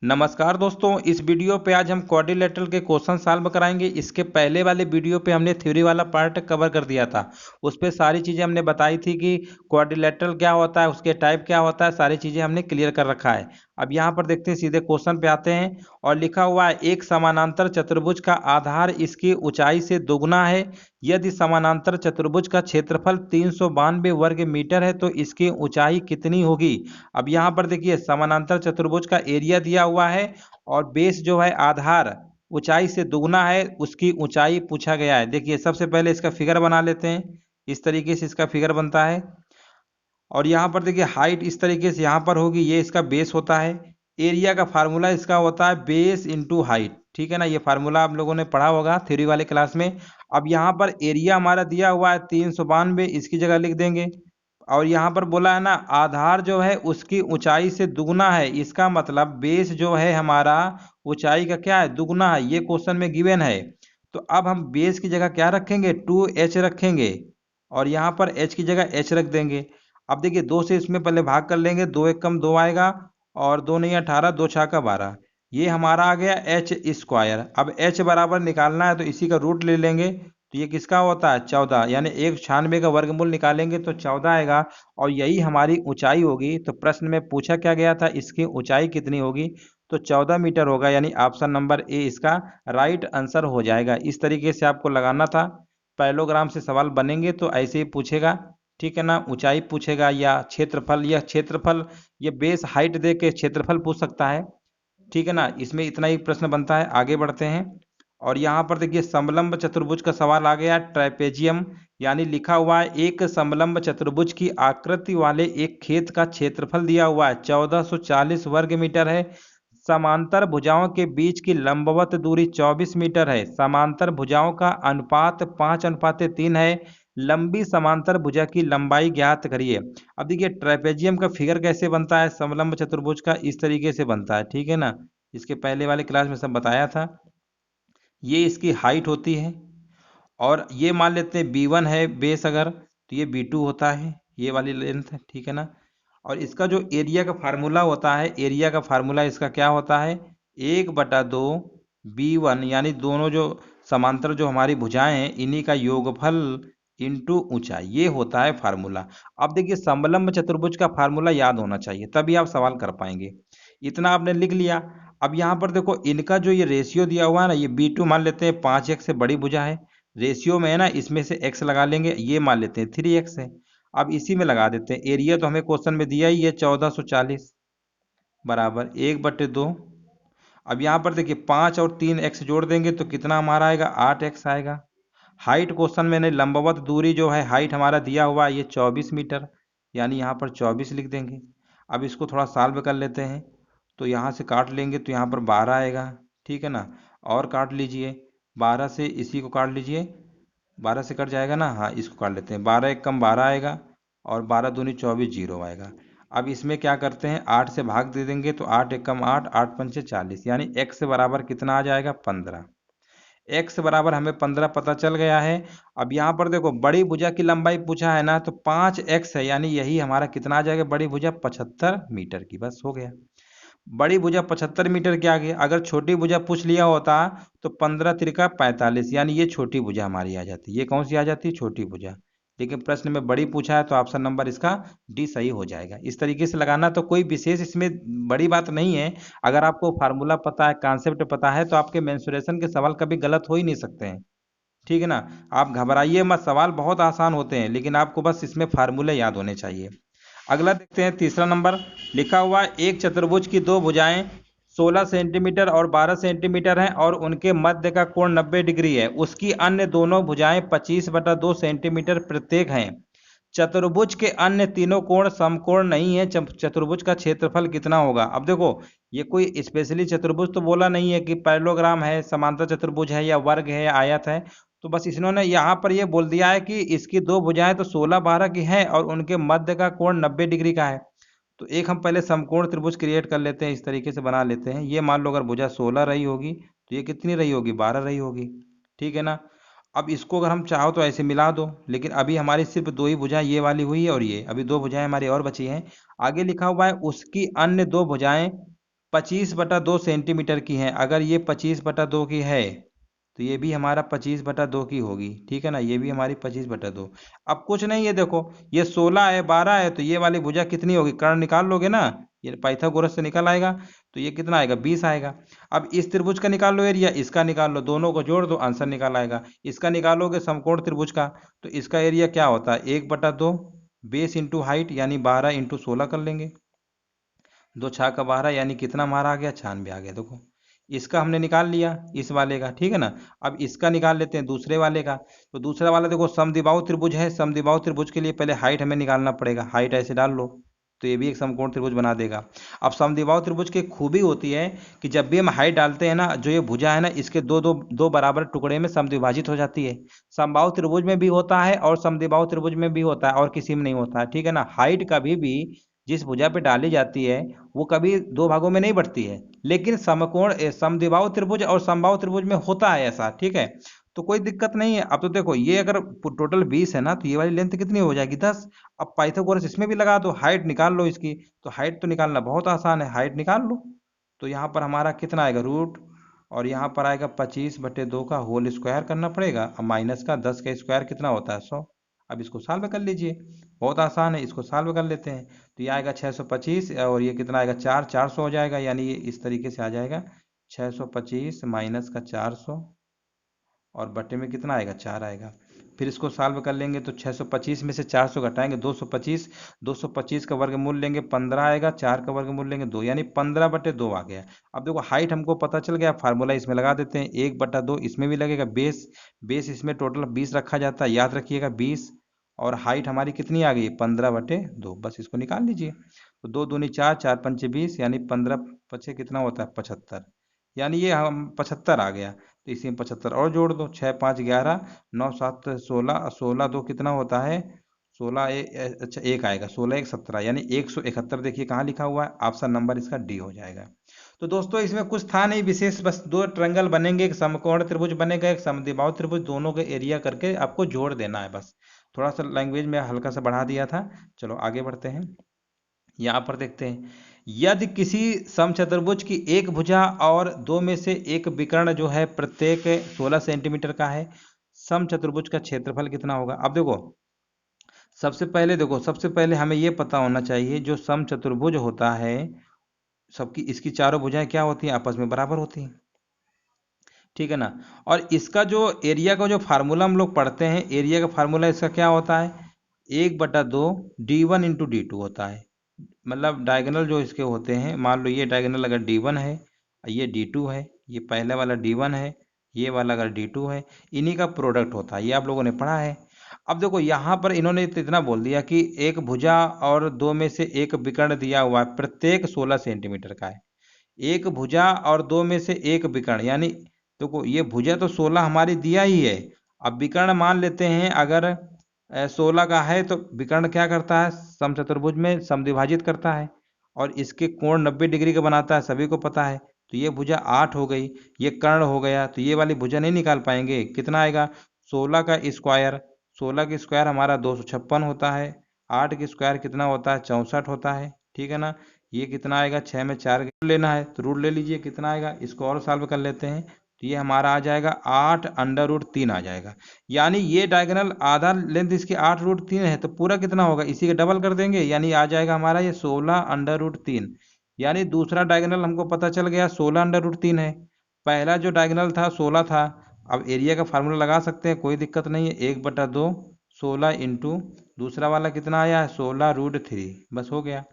नमस्कार दोस्तों, इस वीडियो पे आज हम क्वाड्रिलेटरल के क्वेश्चन सॉल्व कराएंगे। इसके पहले वाले वीडियो पे हमने थ्योरी वाला पार्ट कवर कर दिया था। उस पे सारी चीज़ें हमने बताई थी कि क्वाड्रिलेटरल क्या होता है, उसके टाइप क्या होता है, सारी चीज़ें हमने क्लियर कर रखा है। अब यहाँ पर देखते हैं, सीधे क्वेश्चन पे आते हैं और लिखा हुआ है एक समानांतर चतुर्भुज का आधार इसकी ऊंचाई से दोगुना है। यदि समानांतर चतुर्भुज का क्षेत्रफल 392 वर्ग मीटर है तो इसकी ऊंचाई कितनी होगी। अब यहाँ पर देखिए, समानांतर चतुर्भुज का एरिया दिया हुआ है और बेस जो है आधार ऊंचाई से दुगना है, उसकी ऊंचाई पूछा गया है। देखिए, सबसे पहले इसका फिगर बना लेते हैं। इस तरीके से इसका फिगर बनता है और यहाँ पर देखिए हाइट इस तरीके से यहाँ पर होगी, ये इसका बेस होता है। एरिया का फार्मूला इसका होता है बेस इंटू हाइट, ठीक है ना। ये फार्मूला आप लोगों ने पढ़ा होगा थ्योरी वाले क्लास में। अब यहाँ पर एरिया हमारा दिया हुआ है 392, इसकी जगह लिख देंगे। और यहाँ पर बोला है ना, आधार जो है उसकी ऊंचाई से दुगना है, इसका मतलब बेस जो है हमारा ऊंचाई का क्या है, दुगना है। ये क्वेश्चन में गिवन है। तो अब हम बेस की जगह क्या रखेंगे, 2h रखेंगे और यहाँ पर h की जगह h रख देंगे। अब देखिए, 2 से इसमें पहले भाग कर लेंगे, 2 एक कम 2 आएगा और 2 नहीं 18, 2 छः का 12, ये हमारा आ गया h स्क्वायर। अब h बराबर निकालना है तो इसी का रूट ले लेंगे, तो ये किसका होता है 14, यानी 196 का वर्गमूल निकालेंगे तो 14 आएगा और यही हमारी ऊंचाई होगी। तो प्रश्न में पूछा क्या गया था, इसकी ऊंचाई कितनी होगी, तो 14 मीटर होगा, यानी ऑप्शन नंबर ए इसका राइट आंसर हो जाएगा। इस तरीके से आपको लगाना था। पैरेललोग्राम से सवाल बनेंगे तो ऐसे ही पूछेगा, ठीक है ना। ऊंचाई पूछेगा या क्षेत्रफल, या क्षेत्रफल ये बेस हाइट दे के क्षेत्रफल पूछ सकता है, ठीक है ना। इसमें इतना ही प्रश्न बनता है। आगे बढ़ते हैं और यहाँ पर देखिए समलंब चतुर्भुज का सवाल आ गया, ट्रापेजियम, यानी लिखा हुआ है एक समलंब चतुर्भुज की आकृति वाले एक खेत का क्षेत्रफल दिया हुआ है 1440 वर्ग मीटर है। समांतर भुजाओं के बीच की लंबवत दूरी 24 मीटर है। समांतर भुजाओं का अनुपात 5:3 है। लंबी समांतर भुजा की लंबाई ज्ञात करिए। अब देखिए, ट्रेपेजियम का फिगर कैसे बनता है समलंब चतुर्भुज का, इस तरीके से बनता है, ठीक है ना। इसके पहले वाले क्लास में सब बताया था। ये इसकी हाइट होती है और ये मान लेते हैं b1 है बेस, अगर तो ये b2 होता है, ये वाली लेंथ है, ठीक है ना। और इसका जो एरिया का फार्मूला होता है, एरिया का फार्मूला इसका क्या होता है, 1/2 b1, यानी दोनों जो समांतर जो हमारी भुजाएं हैं इन्हीं का योगफल इंटू ऊंचाई, ये होता है फार्मूला। अब देखिए, समलंब चतुर्भुज का फार्मूला याद होना चाहिए, तभी आप सवाल कर पाएंगे। इतना आपने लिख लिया। अब यहाँ पर देखो, इनका जो ये रेशियो दिया हुआ है ना, ये b2 मान लेते हैं 5x से बड़ी भुजा है, रेशियो में है ना, इसमें से x लगा लेंगे, ये मान लेते हैं 3x है। अब इसी में लगा देते हैं, एरिया तो हमें क्वेश्चन में दिया ही है 1440 बराबर 1/2। अब यहाँ पर देखिए 5 और 3x जोड़ देंगे तो कितना हमारा आएगा, 8x आएगा। हाइट क्वेश्चन में ने लंबवत दूरी जो है हाइट हमारा दिया हुआ है ये 24 मीटर, यानी यहाँ पर 24 लिख देंगे। अब इसको थोड़ा सॉल्व कर लेते हैं, तो यहाँ से काट लेंगे तो यहाँ पर 12 आएगा, ठीक है ना। और काट लीजिए, 12 से इसी को काट लीजिए, 12 से कट जाएगा ना, हाँ इसको काट लेते हैं, 12 एक कम 12 आएगा और 12 दूनी 24, 0 आएगा। अब इसमें क्या करते हैं, 8 से भाग दे देंगे तो 8 एक कम 8, 8 पंचे 40, यानी x बराबर कितना आ जाएगा 15। x बराबर हमें 15 पता चल गया है। अब यहाँ पर देखो, बड़ी भुजा की लंबाई पूछा है ना, तो 5x है, यानी यही हमारा कितना आ जाएगा, बड़ी भुजा 75 मीटर की, बस हो गया। बड़ी भुजा 75 मीटर के आगे अगर छोटी भुजा पूछ लिया होता तो 15 त्रिका 45, यानी ये छोटी भुजा हमारी आ जाती। ये कौन सी आ जाती, छोटी भुजा। लेकिन प्रश्न में बड़ी पूछा है तो ऑप्शन नंबर इसका डी सही हो जाएगा। इस तरीके से लगाना, तो कोई विशेष इसमें बड़ी बात नहीं है। अगर आपको फार्मूला पता है, कॉन्सेप्ट पता है, तो आपके मेंसुरेशन के सवाल कभी गलत हो ही नहीं सकते हैं, ठीक है ना। आप घबराइए मत, सवाल बहुत आसान होते हैं, लेकिन आपको बस इसमें फार्मूले याद होने चाहिए। अगला देखते हैं, तीसरा नंबर लिखा हुआ है एक चतुर्भुज की दो भुजाएं 16 सेंटीमीटर और 12 सेंटीमीटर हैं और उनके मध्य का कोण 90 डिग्री है। उसकी अन्य दोनों भुजाएं 25/2 सेंटीमीटर प्रत्येक हैं। चतुर्भुज के अन्य तीनों कोण समकोण नहीं है। चतुर्भुज का क्षेत्रफल कितना होगा। अब देखो, ये कोई स्पेशली चतुर्भुज तो बोला नहीं है कि पैरेललोग्राम है, समांतर चतुर्भुज है, या वर्ग है, या आयत है। तो बस इन्होंने यहाँ पर ये बोल दिया है कि इसकी दो भुजाएं तो 16-12 की हैं और उनके मध्य का कोण 90 डिग्री का है। तो एक हम पहले समकोण त्रिभुज क्रिएट कर लेते हैं, इस तरीके से बना लेते हैं। ये मान लो अगर भुजा 16 रही होगी तो ये कितनी रही होगी, 12 रही होगी, ठीक है ना। अब इसको अगर हम चाहो तो ऐसे मिला दो, लेकिन अभी हमारी सिर्फ दो ही भुजाएं, ये वाली हुई है और ये, अभी दो भुजाएं हमारी और बची हैं। आगे लिखा हुआ है उसकी अन्य दो भुजाएं 25/2 सेंटीमीटर की है। अगर ये 25/2 की है तो ये भी हमारा 25/2 की होगी, ठीक है ना। ये भी हमारी 25/2। अब कुछ नहीं है, देखो ये 16 है, 12 है, तो ये वाली भुजा कितनी होगी, कर्ण निकाल लोगे ना, ये पाइथागोरस से निकल आएगा, तो ये कितना आएगा, 20 आएगा। अब इस त्रिभुज का निकाल लो एरिया, इसका निकाल लो, दोनों को जोड़ दो, आंसर निकाल आएगा। इसका निकालोगे समकोण त्रिभुज का, तो इसका एरिया क्या होता है, 1/2 बेस इंटू हाइट, यानी 12 इंटू 16 कर लेंगे। 2 छाका 12 यानी कितना हमारा आ गया, 96 आ गया। देखो इसका हमने निकाल लिया इस वाले का, ठीक है ना। अब इसका निकाल लेते हैं दूसरे वाले का। तो दूसरा वाला देखो समद्विबाहु त्रिभुज है, समद्विबाहु त्रिभुज के लिए पहले हाइट हमें निकालना पड़ेगा, हाइट ऐसे डाल लो तो ये भी एक समकोण त्रिभुज बना देगा। अब समद्विबाहु त्रिभुज की खूबी होती है कि जब भी हम हाइट डालते हैं ना, जो ये भुजा है ना, इसके दो दो दो बराबर टुकड़े में समद्विभाजित हो जाती है। समबाहु त्रिभुज में भी होता है और समद्विबाहु त्रिभुज में भी होता है, और किसी में नहीं होता है, ठीक है ना। हाइट कभी भी जिस भुजा पे डाली जाती है वो कभी दो भागों में नहीं बढ़ती है, लेकिन समकोण समद्विबाहु त्रिभुज और समबाहु त्रिभुज में होता है ऐसा, ठीक है। तो कोई दिक्कत नहीं है। अब तो देखो ये अगर टोटल 20 है ना, तो ये वाली लेंथ कितनी हो जाएगी, 10। अब पाइथागोरस इसमें भी लगा दो, हाइट निकाल लो इसकी। तो हाइट तो निकालना बहुत आसान है, हाइट निकाल लो। तो यहाँ पर हमारा कितना आएगा, रूट, और यहाँ पर आएगा 25/2 का होल स्क्वायर करना पड़ेगा। अब माइनस का 10 का स्क्वायर कितना होता है, 100। अब इसको सॉल्व कर लीजिए, बहुत आसान है, इसको सॉल्व कर लेते हैं। तो ये आएगा 625, और ये कितना आएगा, 400 हो जाएगा, यानी ये इस तरीके से आ जाएगा, 625 माइनस का 400, और बटे में कितना आएगा, 4 आएगा। फिर इसको सॉल्व कर लेंगे तो 625 में से 400 घटाएंगे, 225, 225 का वर्गमूल लेंगे 15 आएगा, 4 का वर्गमूल लेंगे 2, यानी 15/2 आ गया। अब देखो हाइट हमको पता चल गया, फार्मूला इसमें लगा देते हैं, 1/2 इसमें भी लगेगा, बेस बेस इसमें टोटल 20 रखा जाता है, याद रखिएगा 20, और हाइट हमारी कितनी आ गई, 15/2, बस इसको निकाल लीजिए। तो 2 दूनी 4, 4 पंचे 20, यानी 15 पचे कितना होता है, 75, यानी ये हम 75 आ गया। तो इसी में 75 और जोड़ दो, 6 5 11, 9 7 16, 16 2 कितना होता है, 16 अच्छा 1 आएगा, 16 1 17, यानी 171। देखिए कहाँ लिखा हुआ है, ऑप्शन नंबर इसका डी हो जाएगा। तो दोस्तों इसमें कुछ था नहीं विशेष, बस दो ट्रायंगल बनेंगे, एक समकोण त्रिभुज बनेगा, एक समद्विबाहु त्रिभुज, दोनों के एरिया करके आपको जोड़ देना है बस। थोड़ा सा लैंग्वेज में हल्का सा बढ़ा दिया था। चलो आगे बढ़ते हैं, यहाँ पर देखते हैं, यदि किसी समचतुर्भुज की एक भुजा और दो में से एक विकर्ण जो है प्रत्येक 16 सेंटीमीटर का है, समचतुर्भुज का क्षेत्रफल कितना होगा। अब देखो सबसे पहले हमें यह पता होना चाहिए, जो समचतुर्भुज होता है सबकी, इसकी चारों भुजाएं क्या होती हैं, आपस में बराबर होती हैं, ठीक है ना। और इसका जो एरिया का जो फार्मूला हम लोग पढ़ते हैं, एरिया का फार्मूला इसका क्या होता है, 1/2 d1 इंटू d2 होता है। मतलब डायगोनल जो इसके होते हैं, मान लो ये डायगोनल अगर d1 है, ये d2 है, ये पहले वाला d1 है, ये वाला अगर d2 है, इन्हीं का प्रोडक्ट होता है, ये आप लोगों ने पढ़ा है। अब देखो यहाँ पर इन्होंने तो इतना बोल दिया कि एक भुजा और दो में से एक विकर्ण दिया हुआ है, प्रत्येक 16 सेंटीमीटर का है। एक भुजा और दो में से एक विकर्ण, यानी देखो ये भुजा तो 16 हमारी दिया ही है। अब विकर्ण मान लेते हैं, अगर 16 का है तो विकर्ण क्या करता है, समचतुर्भुज में समद्विभाजित करता है, और इसके कोण 90 डिग्री का बनाता है, सभी को पता है। तो ये भुजा 8 हो गई, ये कर्ण हो गया, तो ये वाली भुजा नहीं निकाल पाएंगे। कितना आएगा, 16 का स्क्वायर, 16 का स्क्वायर हमारा 256 होता है, 8 का स्क्वायर कितना होता है, 64 होता है, ठीक है ना। ये कितना आएगा, 6 में 4 लेना है तो रूट ले लीजिए, कितना आएगा, इसको और सॉल्व कर लेते हैं। तो ये हमारा आ जाएगा 8√3 आ जाएगा, यानी ये डायगोनल आधा लेंथ इसकी 8√3 है, तो पूरा कितना होगा, इसी के डबल कर देंगे, यानी आ जाएगा हमारा ये 16√3। यानी दूसरा डायगोनल हमको पता चल गया 16√3 है, पहला जो डायगोनल था 16 था। अब एरिया का फार्मूला लगा सकते हैं, कोई दिक्कत नहीं है, 1/2 16 इंटू दूसरा वाला कितना आया है, 16√3, बस हो गया।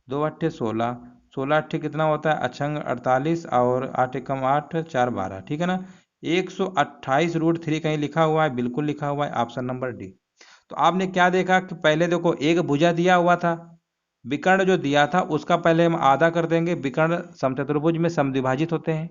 2 अट्ठे 16, 16 अट्ठे कितना होता है, अछंग 48, और 8 एकम 8, 4 12, ठीक है ना। 128√3 कहीं लिखा हुआ है, बिल्कुल लिखा हुआ है, ऑप्शन नंबर डी। तो आपने क्या देखा कि पहले देखो एक भुजा दिया हुआ था, विकर्ण जो दिया था उसका पहले हम आधा कर देंगे, विकर्ण समचतुर्भुज में समद्विभाजित होते हैं।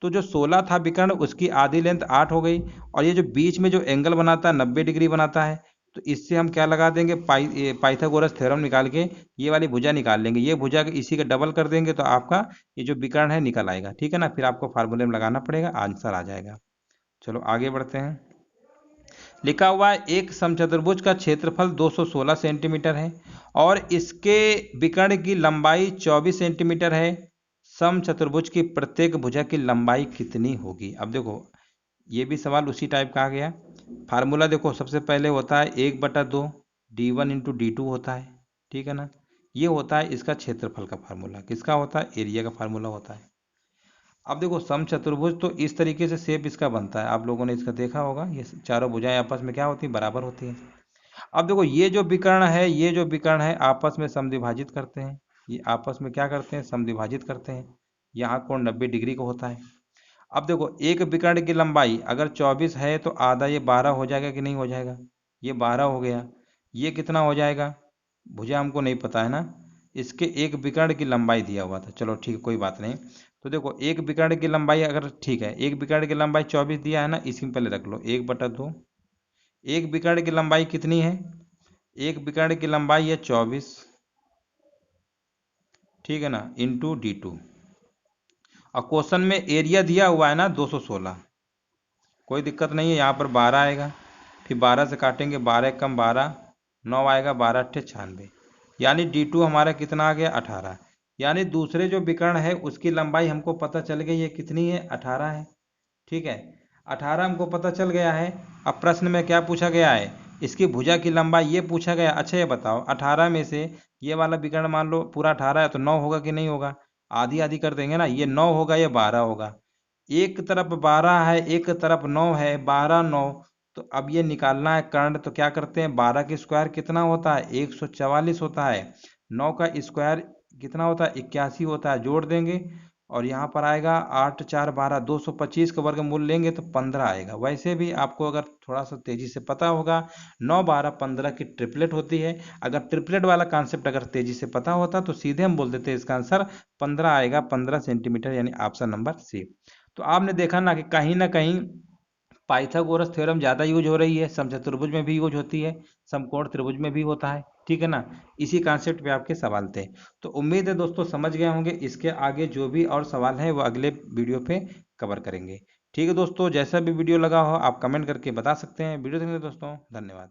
तो जो 16 था विकर्ण, उसकी आधी लेंथ 8 हो गई, और ये जो बीच में जो एंगल बनाता है 90 डिग्री बनाता है, तो इससे हम क्या लगा देंगे, पाइथागोरस थ्योरम निकाल के ये वाली भुजा निकाल लेंगे, ये भुजा इसी का डबल कर देंगे, तो आपका ये जो विकर्ण है निकल आएगा, ठीक है ना। फिर आपको फार्मूले में लगाना पड़ेगा, आंसर आ जाएगा। चलो आगे बढ़ते हैं, लिखा हुआ है एक समचतुर्भुज का क्षेत्रफल 216 सेंटीमीटर है, और इसके विकर्ण की लंबाई 24 सेंटीमीटर है, समचतुर्भुज की प्रत्येक भुजा की लंबाई कितनी होगी। अब देखो ये भी सवाल उसी टाइप का आ गया। फार्मूला देखो सबसे पहले होता है 1/2 d1 इंटू d2 होता है, ठीक है ना। ये होता है इसका क्षेत्रफल का फार्मूला, किसका होता है, एरिया का फार्मूला होता है। अब देखो समचतुर्भुज तो इस तरीके से शेप इसका बनता है, आप लोगों ने इसका देखा होगा, ये चारों भुजाएं आपस में क्या होती है, बराबर होती हैं। अब देखो ये जो विकर्ण है, ये जो विकर्ण है आपस में समद्विभाजित करते हैं, ये आपस में क्या करते हैं, समद्विभाजित करते हैं। यहाँ कोण 90 डिग्री का होता है। अब देखो एक विकर्ण की लंबाई अगर 24 है तो आधा ये 12 हो जाएगा कि नहीं हो जाएगा, ये 12 हो गया। ये कितना हो जाएगा, भुजा हमको नहीं पता है ना, इसके एक विकर्ण की लंबाई दिया हुआ था, चलो ठीक है कोई बात नहीं। तो देखो एक विकर्ण की लंबाई अगर ठीक है, एक विकर्ण की लंबाई 24 दिया है ना, इसी में पहले रख लो 1/2। एक विकर्ण की लंबाई कितनी है, एक विकर्ण की लंबाई है 24, ठीक है ना, इंटू d2। और क्वेश्चन में एरिया दिया हुआ है ना 216, कोई दिक्कत नहीं है, यहाँ पर 12 आएगा, फिर 12 से काटेंगे, 12 कम 12, 9 आएगा, 12 अट्ठे 96, यानी d2 हमारा कितना आ गया 18। यानी दूसरे जो विकर्ण है उसकी लंबाई हमको पता चल गई है कितनी है, 18 है, ठीक है। 18 हमको पता चल गया है। अब प्रश्न में क्या पूछा गया है, इसकी भुजा की लंबाई ये पूछा गया। अच्छा ये बताओ 18 में से ये वाला विकर्ण मान लो पूरा 18 है तो 9 होगा कि नहीं होगा, आधी आधी कर देंगे ना, ये 9 होगा ये 12 होगा। एक तरफ 12 है एक तरफ 9 है, 12 9, तो अब ये निकालना है कर्ण, तो क्या करते हैं 12 की स्क्वायर कितना होता है 144 होता है, 9 का स्क्वायर कितना होता है 81 होता है, जोड़ देंगे और यहाँ पर आएगा 8 4 12, 225 का वर्गमूल लेंगे तो 15 आएगा। वैसे भी आपको अगर थोड़ा सा तेजी से पता होगा 9 12 15 की ट्रिपलेट होती है। अगर ट्रिपलेट वाला कॉन्सेप्ट अगर तेजी से पता होता तो सीधे हम बोल देते इसका आंसर 15 आएगा, 15 सेंटीमीटर, यानी ऑप्शन नंबर सी। तो आपने देखा ना कहीं पाइथागोरस थ्योरम ज़्यादा यूज हो रही है, समचतुर्भुज में भी यूज होती है, समकोण त्रिभुज में भी होता है, ठीक है ना। इसी कॉन्सेप्ट पे आपके सवाल थे। तो उम्मीद है दोस्तों समझ गए होंगे, इसके आगे जो भी और सवाल हैं वो अगले वीडियो पे कवर करेंगे। ठीक है दोस्तों, जैसा भी वीडियो लगा हो आप कमेंट करके बता सकते हैं। वीडियो देखने के लिए दोस्तों धन्यवाद।